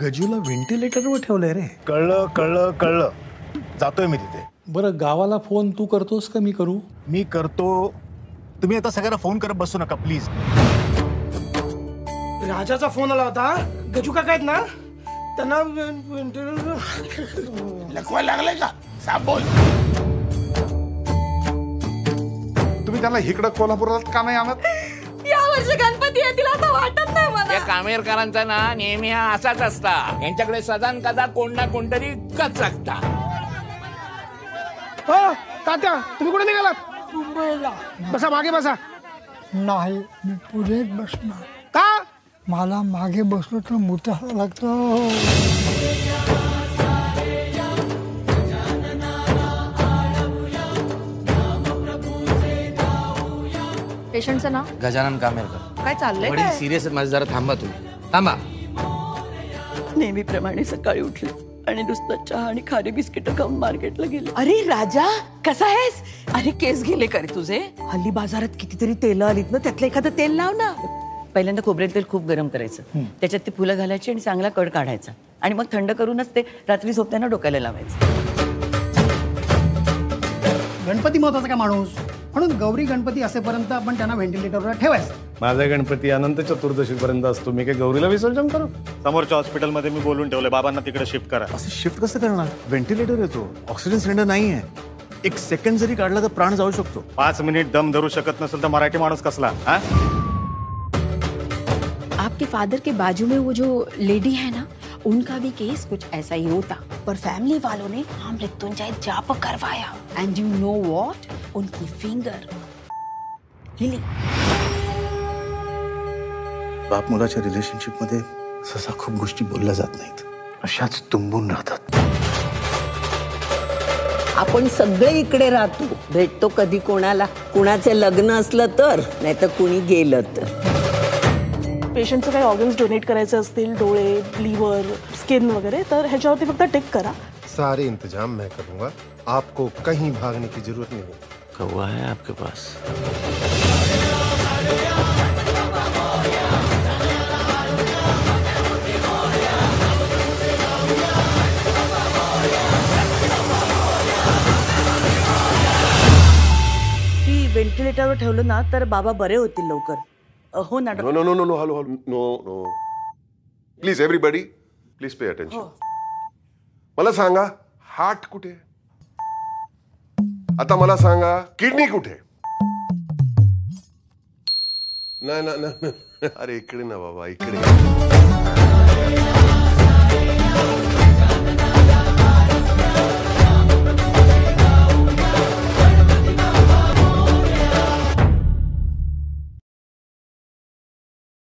गजूला व्हेंटिलेटरवर ठेवलंय रे. कळलं कळलं कळलं. जातोय मी तिथे. बरं गावाला फोन तू करतोस का मी करू? मी करतो. तुम्ही आता सगळ्यांना फोन करत बसू नका प्लीज. राजाचा फोन आला होता. गजू काका आहेत ना, त्यांना लकवायला लागलाय का? साहेब बोल. तुम्ही त्यांना इकडं कोल्हापुरात का नाही आणत? या वर्षी गणपती येतील असं वाटत नाही मला. या कामेरकरांचा ना नेहमी हा असाच असता. यांच्याकडे सदान कदा कोण ना कोणतरी कच असता. हो तात्या, तुम्ही कुठे निघालात? मुंबईला. बसा मागे बसा. नाही, मी पुढेच बसणार. का? मला मागे बसलो तर मुतायला लागतं. पेशंटचं नाव गजानन कामेरकर. काय चाललंय? वडील सिरियस आहेत माझे, जरा थांबा तुम्ही. थांबा. नेहमीप्रमाणे सकाळी उठले आणि नुसतं चहा आणि खारी बिस्किट खाऊन मार्केटला गेले. अरे राजा, कसा आहेस? अरे केस गेले का रे तुझे? हल्ली बाजारात कितीतरी तेल आलीत ना, त्यातलं एखादं तेल लाव ना. पहिल्यांदा खोबरेल तेल खूप गरम करायचं, त्याच्यात ती फुलं घालायची आणि चांगला कड काढायचा आणि मग थंड करूनच ते रात्री झोपताना डोक्याला लावायचं. गणपती महत्वाचा का माणूस, म्हणून गौरी गणपती असेपर्यंत आपण त्यांना व्हेंटिलेटरवर ठेवायचं. माझा गणपती अनंत चतुर्दशी पर्यंत असतो. मी काय गौरीला विसर्जन करू? समोरच्या हॉस्पिटलमध्ये मी बोलून ठेवलंय, बाबांना तिकडे शिफ्ट करा. असं शिफ्ट कसं करणार? व्हेंटिलेटर येतो, ऑक्सिजन सिलेंडर नाहीये. एक सेकंड जरी काढला तर प्राण जाऊ शकतो. 5 मिनिट दम धरू शकत नसेल तर मराठी माणूस कसला? हा? आपके फादर के बाजू में वो जो लेडी है ना, उनका भी केस कुछ ऐसा ही होता, पर फैमिली वालों ने हम मृत्युंजय जाप करवाया. एंड यू नो व्हाट, उनकी फिंगर हिली. बाप मुलाच्या रिलेशनशिप मध्ये सहसा खूप गोष्टी बोलल्या जात नाहीत, अशाच तुंबून राहतात. आपण सगळे इकडे राहतो, भेटतो कधी कोणाला, कुणाचे लग्न असलं तर, नाही तर कुणी गेलं तर. पेशंटचं काही ऑर्गन्स डोनेट करायचे असतील, डोळे, लिव्हर, स्किन वगैरे, तर ह्याच्यावरती फक्त टिक करा. सारे इंतजाम मैं करूंगा. आपको कहीं भागने की जरूरत नहीं है. कौवा है आपके पास? ती व्हेंटिलेटरवर ठेवलं ना तर बाबा बरे होतील लवकर. हो ना no no no no no hello hello no no please everybody please pay attention. मला सांगा हार्ट कुठे? आता मला सांगा किडनी कुठे? नाही ना, अरे इकडे ना बाबा, इकडे.